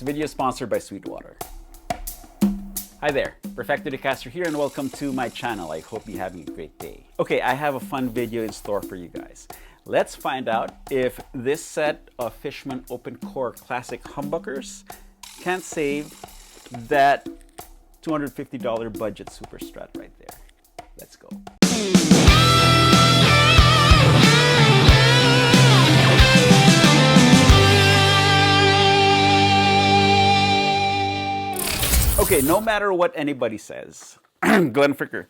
video is sponsored by Sweetwater. Hi there, Perfecto de Castro here and welcome to my channel. I hope you're having a great day. Okay, I have a fun video in store for you guys. Let's find out if this set of Fishman open core classic humbuckers can save that $250 budget Super Strat right there. Let's go. Okay, no matter what anybody says, Glenn Fricker,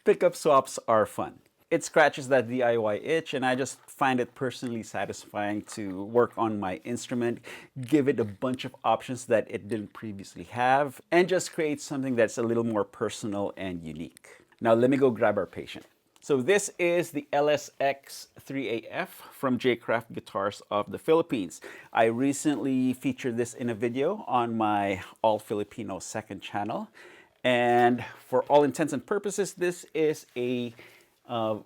pickup swaps are fun. It scratches that DIY itch, and I just find it personally satisfying to work on my instrument, give it a bunch of options that it didn't previously have, and just create something that's a little more personal and unique. Now let me go grab our patient. So this is the LSX-3AF from J-Craft Guitars of the Philippines. I recently featured this in a video on my All Filipino second channel. And for all intents and purposes, this is a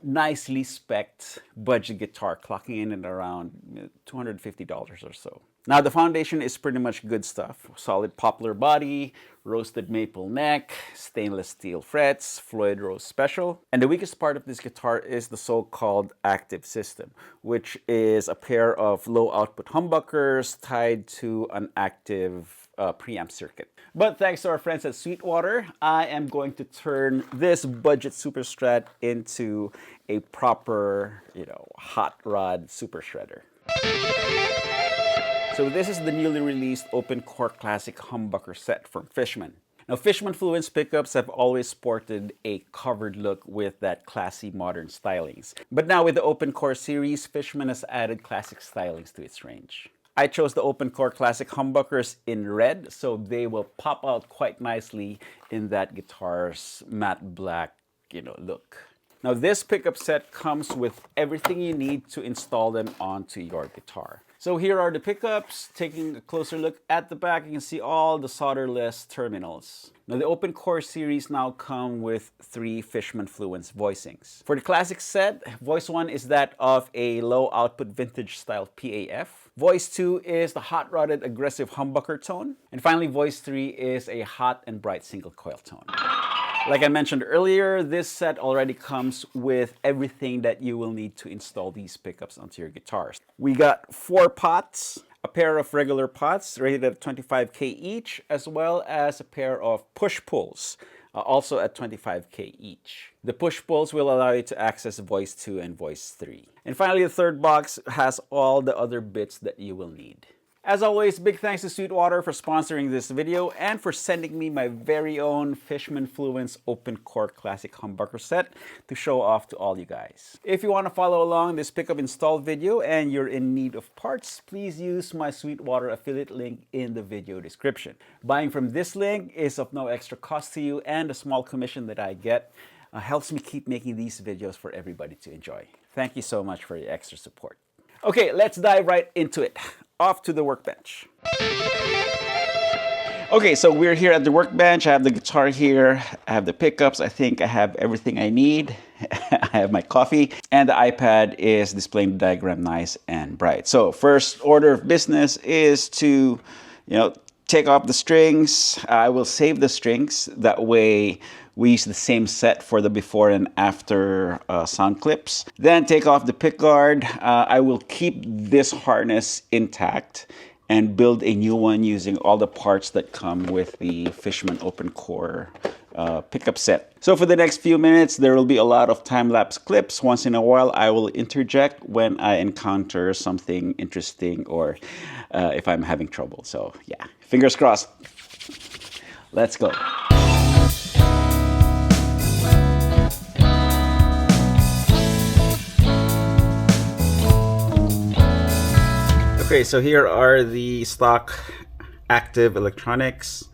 nicely spec'd budget guitar, clocking in at around $250 or so. Now the foundation is pretty much good stuff. Solid poplar body, roasted maple neck, stainless steel frets, Floyd Rose special. And the weakest part of this guitar is the so-called active system, which is a pair of low output humbuckers tied to an active preamp circuit. But thanks to our friends at Sweetwater, I am going to turn this budget Super Strat into a proper, hot rod super shredder. So this is the newly released open core classic humbucker set from Fishman. Now Fishman Fluence pickups have always sported a covered look with that classy modern stylings. But now with the open core series, Fishman has added classic stylings to its range. I chose the open core classic humbuckers in red, so they will pop out quite nicely in that guitar's matte black, look. Now this pickup set comes with everything you need to install them onto your guitar. So here are the pickups. Taking a closer look at the back, you can see all the solderless terminals. Now the open core series now come with 3 Fishman Fluence voicings. For the classic set, voice 1 is that of a low output vintage style PAF. Voice 2 is the hot rodded aggressive humbucker tone. And finally, voice 3 is a hot and bright single coil tone. Like I mentioned earlier, this set already comes with everything that you will need to install these pickups onto your guitars. We got 4 pots, a pair of regular pots rated at 25K each, as well as a pair of push-pulls, also at 25K each. The push-pulls will allow you to access voice 2 and voice 3. And finally, the third box has all the other bits that you will need. As always, big thanks to Sweetwater for sponsoring this video and for sending me my very own Fishman Fluence open core classic humbucker set to show off to all you guys. If you want to follow along this pickup install video and you're in need of parts, please use my Sweetwater affiliate link in the video description. Buying from this link is of no extra cost to you, and a small commission that I get helps me keep making these videos for everybody to enjoy. Thank you so much for your extra support. Okay, let's dive right into it. Off to the workbench. Okay, so we're here at the workbench. I have the guitar here. I have the pickups. I think I have everything I need. I have my coffee, and the iPad is displaying the diagram nice and bright. So first order of business is to, take off the strings. I will save the strings. That way we use the same set for the before and after sound clips. Then take off the pickguard. I will keep this harness intact and build a new one using all the parts that come with the Fishman open core pickup set. So for the next few minutes, there will be a lot of time-lapse clips. Once in a while, I will interject when I encounter something interesting or if I'm having trouble. So yeah, fingers crossed. Let's go. Okay, so here are the stock active electronics.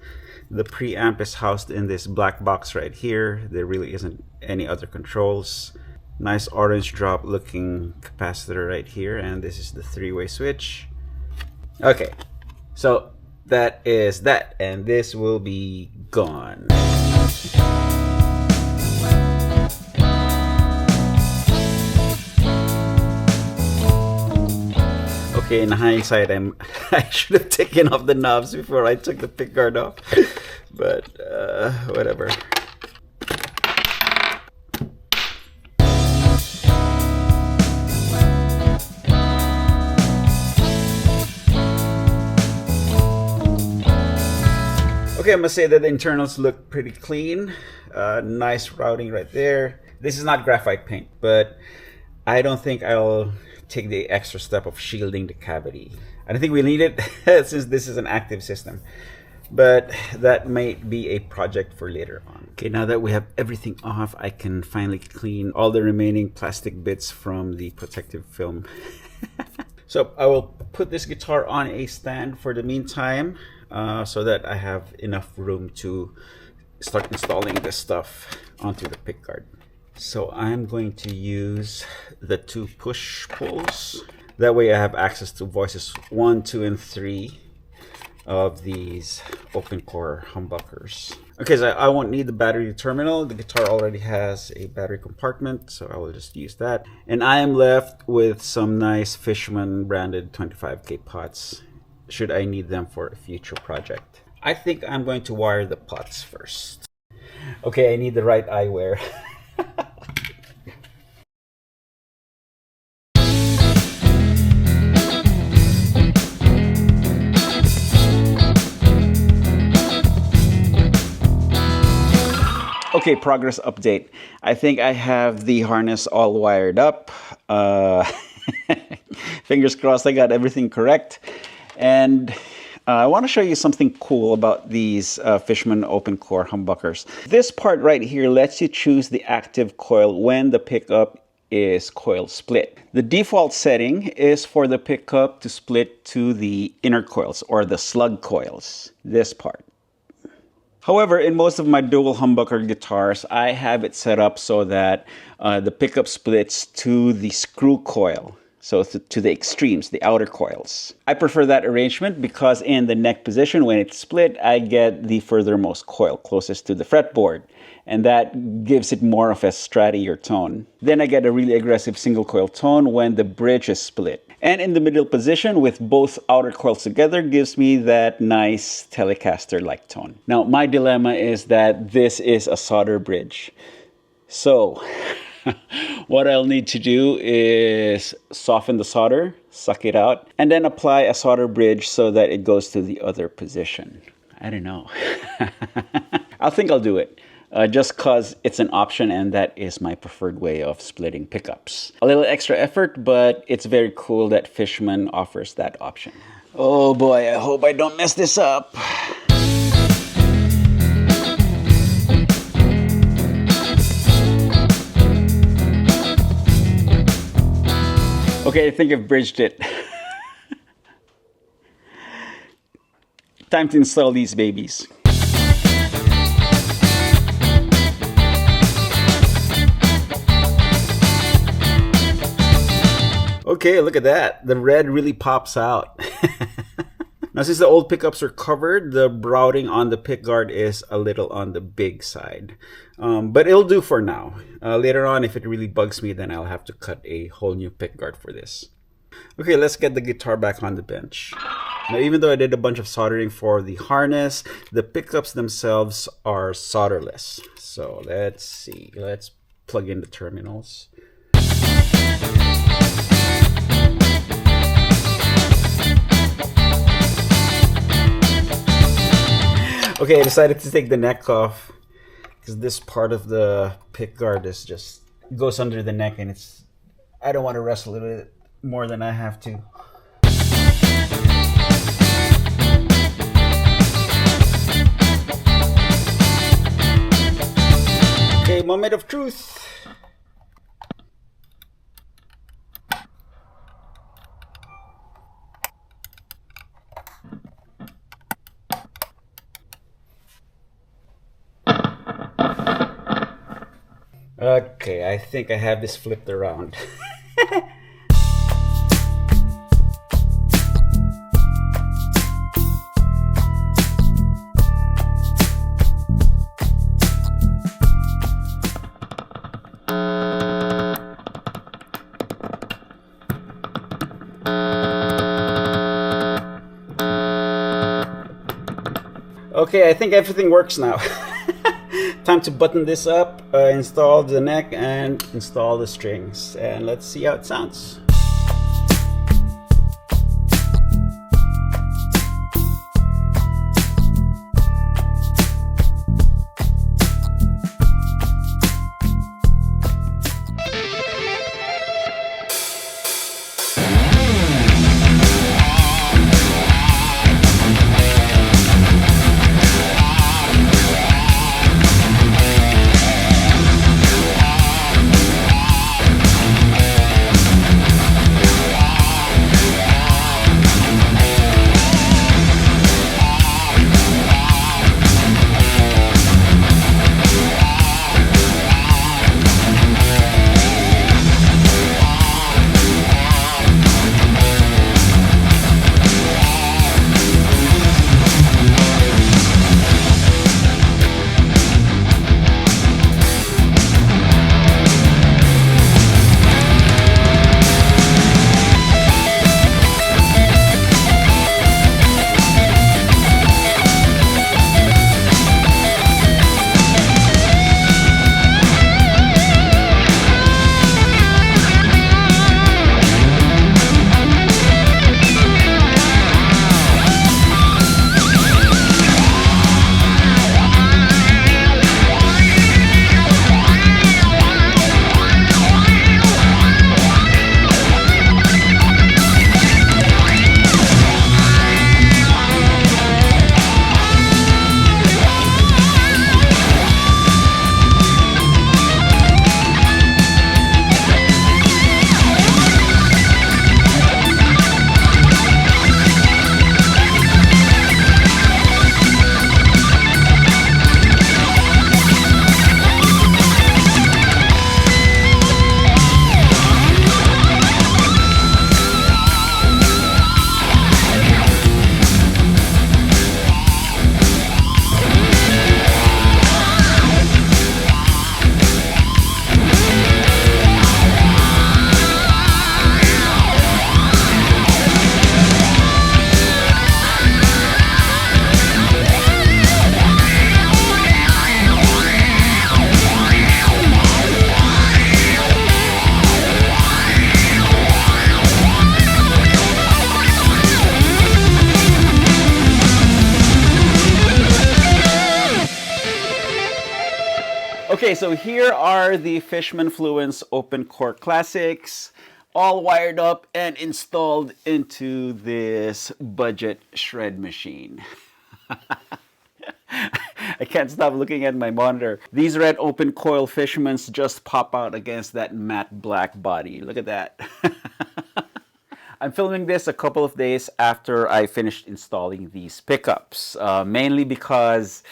The preamp is housed in this black box right here. There really isn't any other controls. Nice orange drop looking capacitor right here, and this is the 3-way switch. Okay, so that is that, and this will be gone. Okay, in hindsight, I should have taken off the knobs before I took the pickguard off, but whatever. Okay, I must say that the internals look pretty clean. Nice routing right there. This is not graphite paint, but I don't think I'll take the extra step of shielding the cavity. I don't think we need it since this is an active system, but that might be a project for later on. Okay, now that we have everything off, I can finally clean all the remaining plastic bits from the protective film. So I will put this guitar on a stand for the meantime, so that I have enough room to start installing this stuff onto the pickguard. So I'm going to use the 2 push pulls. That way I have access to voices 1, 2, and 3 of these open core humbuckers. Okay, so I won't need the battery terminal. The guitar already has a battery compartment, so I will just use that. And I am left with some nice Fishman branded 25K pots, should I need them for a future project. I think I'm going to wire the pots first. Okay, I need the right eyewear. Okay, progress update. I think I have the harness all wired up. Fingers crossed I got everything correct. And I want to show you something cool about these Fishman open core humbuckers. This part right here lets you choose the active coil when the pickup is coil split. The default setting is for the pickup to split to the inner coils or the slug coils, this part. However, in most of my dual humbucker guitars, I have it set up so that the pickup splits to the screw coil. So to the extremes, the outer coils. I prefer that arrangement because in the neck position, when it's split, I get the furthermost coil closest to the fretboard. And that gives it more of a strattier tone. Then I get a really aggressive single coil tone when the bridge is split. And in the middle position with both outer coils together gives me that nice Telecaster-like tone. Now, my dilemma is that this is a solder bridge. So what I'll need to do is soften the solder, suck it out, and then apply a solder bridge so that it goes to the other position. I don't know. I think I'll do it. Just because it's an option and that is my preferred way of splitting pickups. A little extra effort, but it's very cool that Fishman offers that option. Oh boy, I hope I don't mess this up. Okay, I think I've bridged it. Time to install these babies. Okay, look at that. The red really pops out. Now, since the old pickups are covered, the routing on the pickguard is a little on the big side. But it'll do for now. Later on, if it really bugs me, then I'll have to cut a whole new pickguard for this. Okay, let's get the guitar back on the bench. Now, even though I did a bunch of soldering for the harness, the pickups themselves are solderless. So let's see. Let's plug in the terminals. Okay, I decided to take the neck off because this part of the pickguard is just goes under the neck, and I don't want to wrestle with it more than I have to. Okay, moment of truth. Okay, I think I have this flipped around. Okay, I think everything works now. Time to button this up, install the neck, and install the strings. And let's see how it sounds. Okay, so here are the Fishman Fluence Open Core Classics, all wired up and installed into this budget shred machine. I can't stop looking at my monitor. These red open coil Fishmans just pop out against that matte black body. Look at that. I'm filming this a couple of days after I finished installing these pickups, mainly because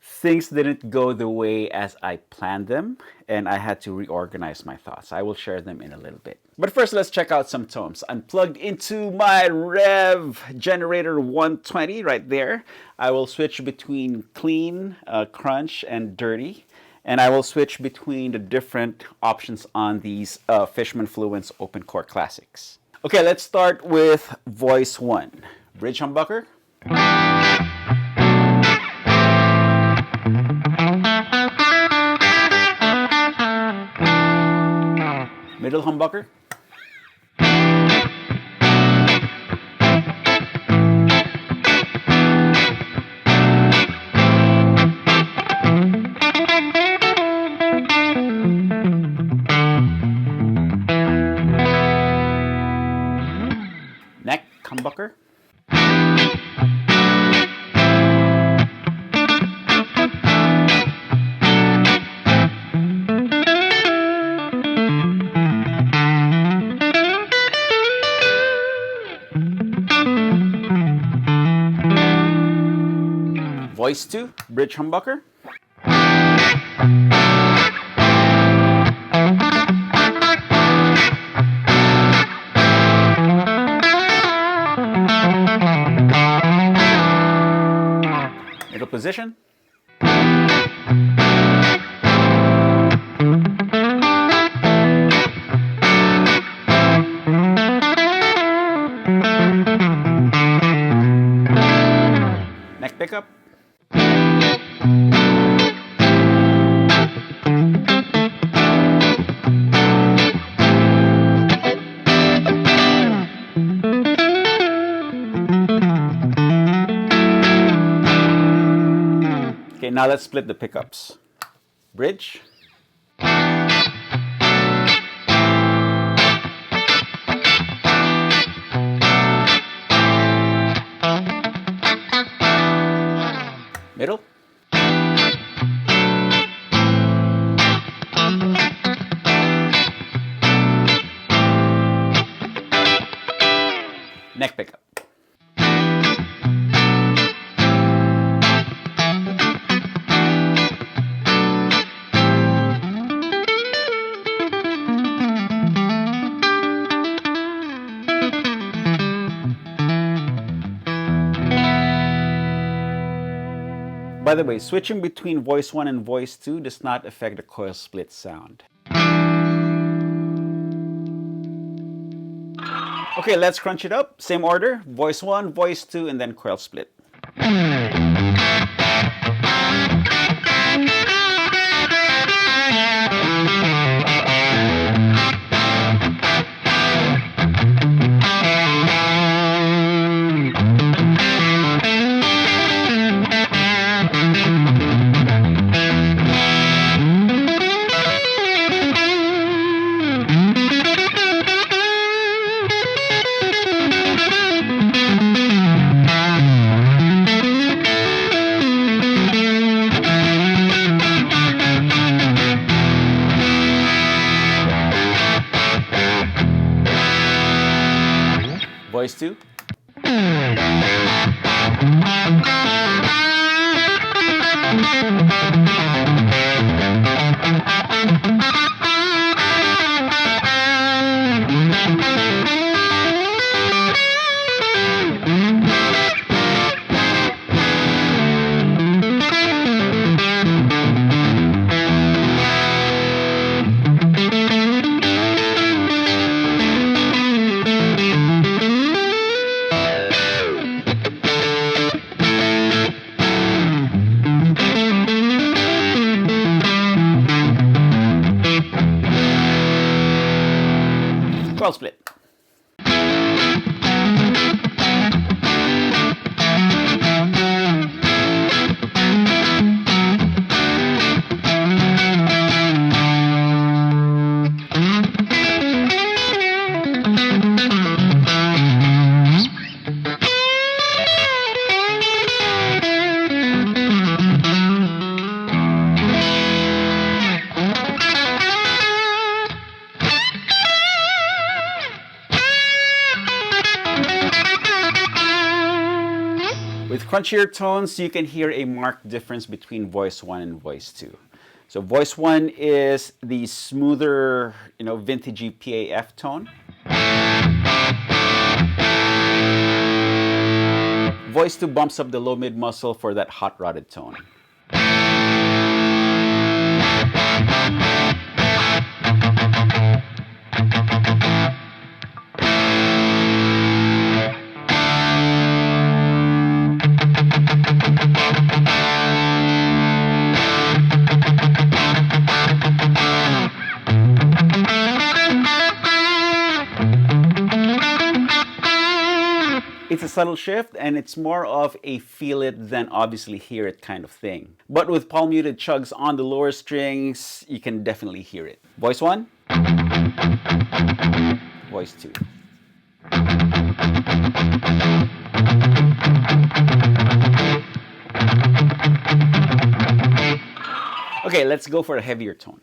things didn't go the way as I planned them, and I had to reorganize my thoughts. I will share them in a little bit. But first, let's check out some tones. I'm plugged into my Rev Generator 120 right there. I will switch between clean, crunch, and dirty. And I will switch between the different options on these Fishman Fluence Open Core Classics. Okay, let's start with voice 1. Bridge humbucker. Middle humbucker. Neck humbucker. Voice 2, bridge humbucker. Middle position. Neck pickup. Now let's split the pickups. Bridge. Middle. Neck pickup. By the way, switching between voice 1 and voice 2 does not affect the coil split sound. Okay, let's crunch it up. Same order, voice 1, voice 2, and then coil split. Voice 2. Coil split. With crunchier tones, you can hear a marked difference between voice 1 and voice 2. So voice 1 is the smoother, vintagey PAF tone. Voice 2 bumps up the low mid muscle for that hot rodded tone. It's a subtle shift, and it's more of a feel it than obviously hear it kind of thing. But with palm muted chugs on the lower strings, you can definitely hear it. Voice 1. Voice 2. Okay, let's go for a heavier tone.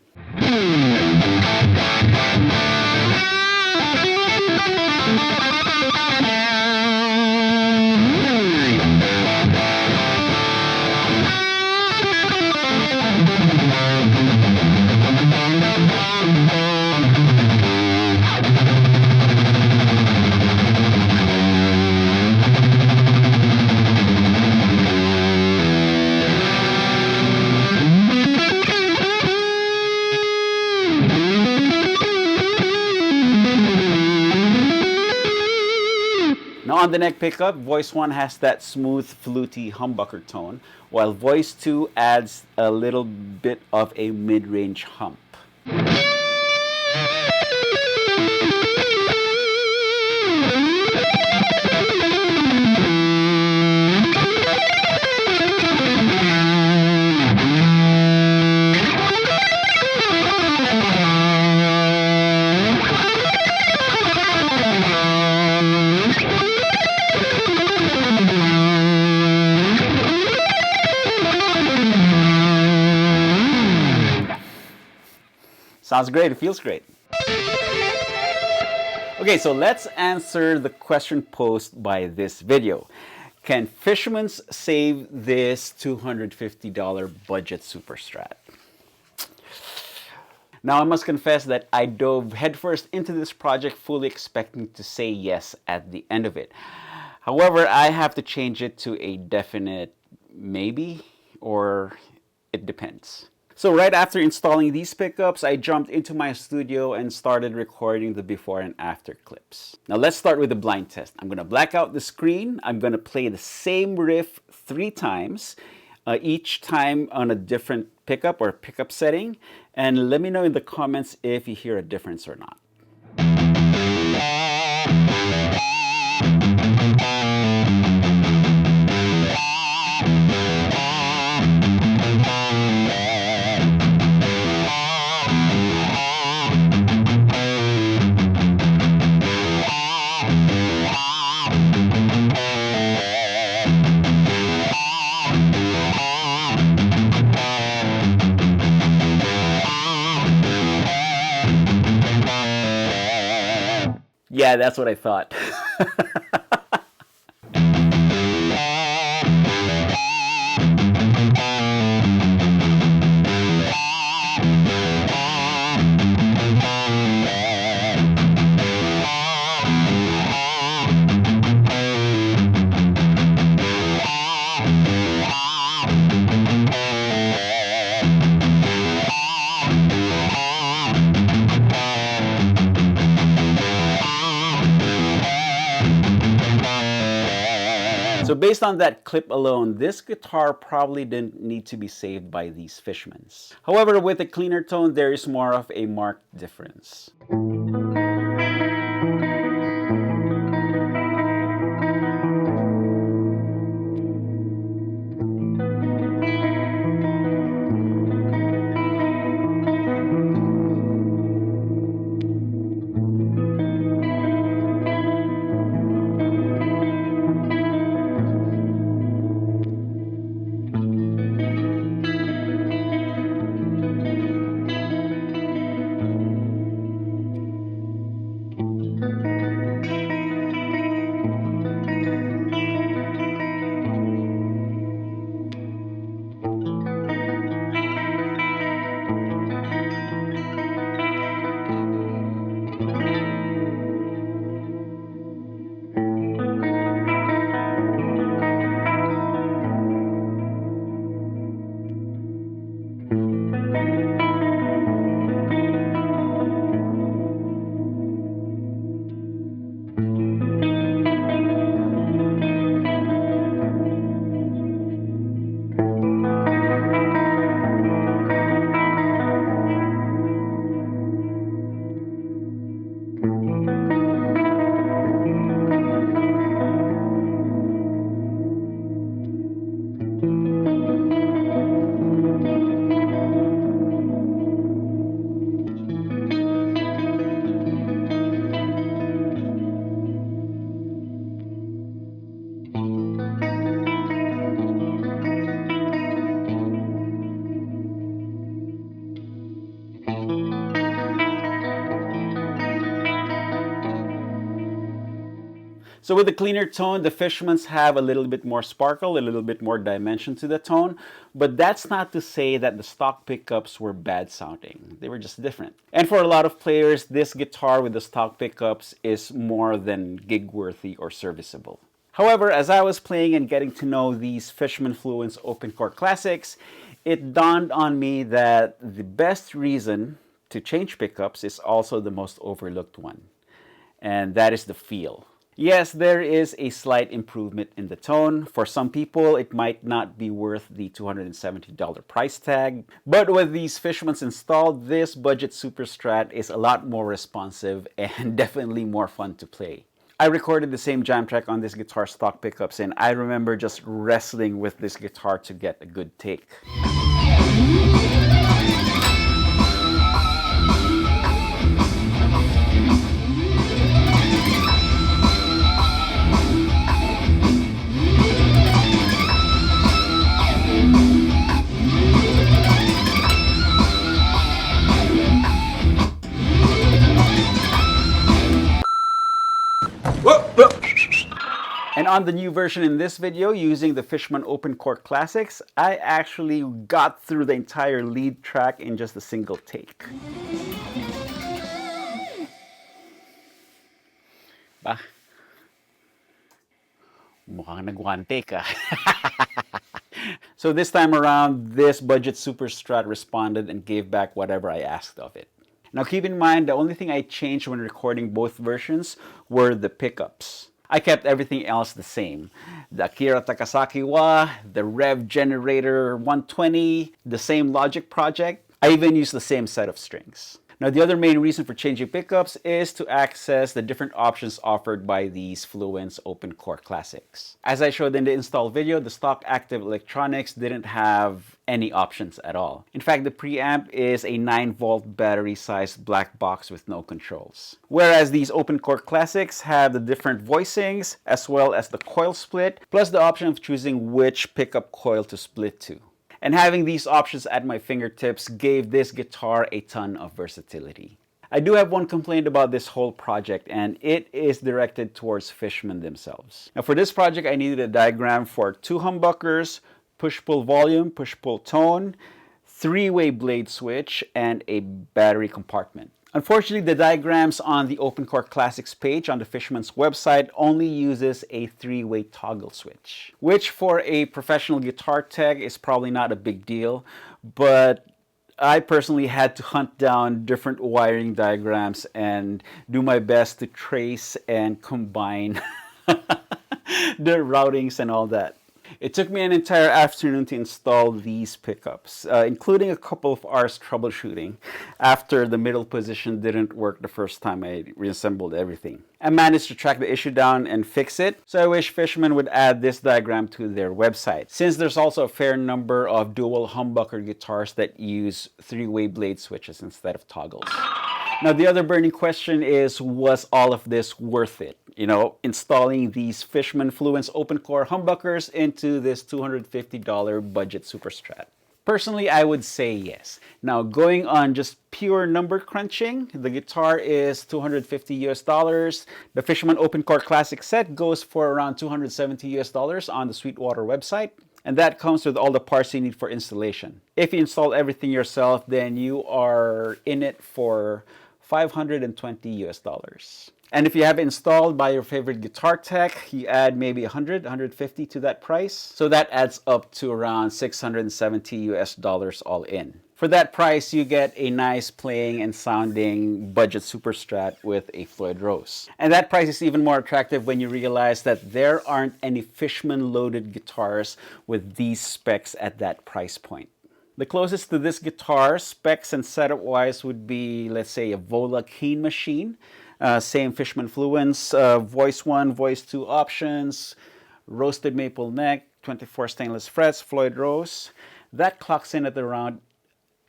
Now on the neck pickup, voice 1 has that smooth, fluty humbucker tone, while voice 2 adds a little bit of a mid-range hump. Sounds great. It feels great. Okay, so let's answer the question posed by this video. Can Fishmans save this $250 budget Super Strat? Now, I must confess that I dove headfirst into this project fully expecting to say yes at the end of it. However, I have to change it to a definite maybe, or it depends. So right after installing these pickups, I jumped into my studio and started recording the before and after clips. Now let's start with the blind test. I'm gonna black out the screen. I'm gonna play the same riff 3 times, each time on a different pickup or pickup setting. And let me know in the comments if you hear a difference or not. Yeah, that's what I thought. So based on that clip alone, this guitar probably didn't need to be saved by these Fishmans. However, with a cleaner tone, there is more of a marked difference. So with the cleaner tone, the Fishmans have a little bit more sparkle, a little bit more dimension to the tone, but that's not to say that the stock pickups were bad sounding. They were just different. And for a lot of players, this guitar with the stock pickups is more than gig-worthy or serviceable. However, as I was playing and getting to know these Fishman Fluence open chord classics, it dawned on me that the best reason to change pickups is also the most overlooked one, and that is the feel. Yes, there is a slight improvement in the tone. For some people, it might not be worth the $270 price tag. But with these Fishmans installed, this budget Super Strat is a lot more responsive and definitely more fun to play. I recorded the same jam track on this guitar stock pickups, and I remember just wrestling with this guitar to get a good take. And on the new version in this video, using the Fishman Open Core Classics, I actually got through the entire lead track in just a single take. Bah, mukhang nag-one take ah. So this time around, this budget Super Strat responded and gave back whatever I asked of it. Now keep in mind, the only thing I changed when recording both versions were the pickups. I kept everything else the same. The Akira Takasaki wah, the Rev Generator 120, the same Logic project. I even used the same set of strings. Now, the other main reason for changing pickups is to access the different options offered by these Fluence Open Core Classics. As I showed in the install video, the stock active electronics didn't have any options at all. In fact, the preamp is a 9-volt battery-sized black box with no controls. Whereas these Open Core Classics have the different voicings as well as the coil split, plus the option of choosing which pickup coil to split to. And having these options at my fingertips gave this guitar a ton of versatility. I do have one complaint about this whole project, and it is directed towards Fishman themselves. Now for this project, I needed a diagram for 2 humbuckers, push-pull volume, push-pull tone, 3-way blade switch, and a battery compartment. Unfortunately, the diagrams on the Open Core Classics page on the Fishman's website only uses a 3-way toggle switch, which for a professional guitar tech is probably not a big deal, but I personally had to hunt down different wiring diagrams and do my best to trace and combine the routings and all that. It took me an entire afternoon to install these pickups, including a couple of hours troubleshooting after the middle position didn't work the first time I reassembled everything. I managed to track the issue down and fix it, so I wish Fishman would add this diagram to their website, since there's also a fair number of dual humbucker guitars that use 3-way blade switches instead of toggles. Now, the other burning question is, was all of this worth it? You know, installing these Fishman Fluence Open Core humbuckers into this $250 budget Super Strat. Personally, I would say yes. Now, going on just pure number crunching, the guitar is $250 US. The Fishman Open Core Classic set goes for around $270 US on the Sweetwater website. And that comes with all the parts you need for installation. If you install everything yourself, then you are in it for $520 US. And if you have it installed by your favorite guitar tech, you add maybe 100, 150 to that price. So that adds up to around $670 US all in. For that price, you get a nice playing and sounding budget Super Strat with a Floyd Rose. And that price is even more attractive when you realize that there aren't any Fishman loaded guitars with these specs at that price point. The closest to this guitar, specs and setup wise, would be, let's say, a Vola Keen machine. Same Fishman Fluence, voice 1, voice 2 options, roasted maple neck, 24 stainless frets, Floyd Rose. That clocks in at around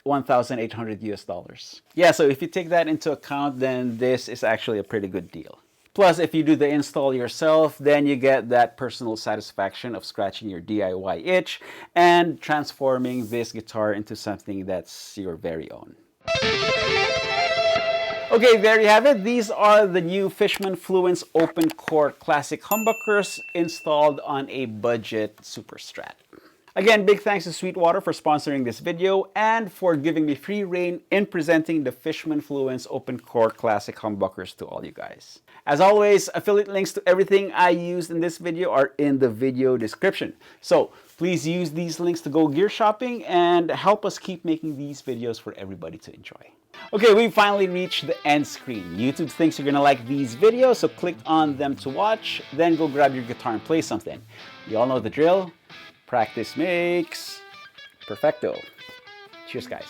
$1,800 US. Yeah, so if you take that into account, then this is actually a pretty good deal. Plus, if you do the install yourself, then you get that personal satisfaction of scratching your DIY itch and transforming this guitar into something that's your very own. Okay, there you have it. These are the new Fishman Fluence Open Core Classic humbuckers installed on a budget Super Strat. Again, big thanks to Sweetwater for sponsoring this video and for giving me free rein in presenting the Fishman Fluence Open Core Classic humbuckers to all you guys. As always, affiliate links to everything I used in this video are in the video description. So please use these links to go gear shopping and help us keep making these videos for everybody to enjoy. Okay, we finally reached the end screen. YouTube thinks you're gonna like these videos, so click on them to watch, then go grab your guitar and play something. You all know the drill. Practice makes perfecto. Cheers, guys.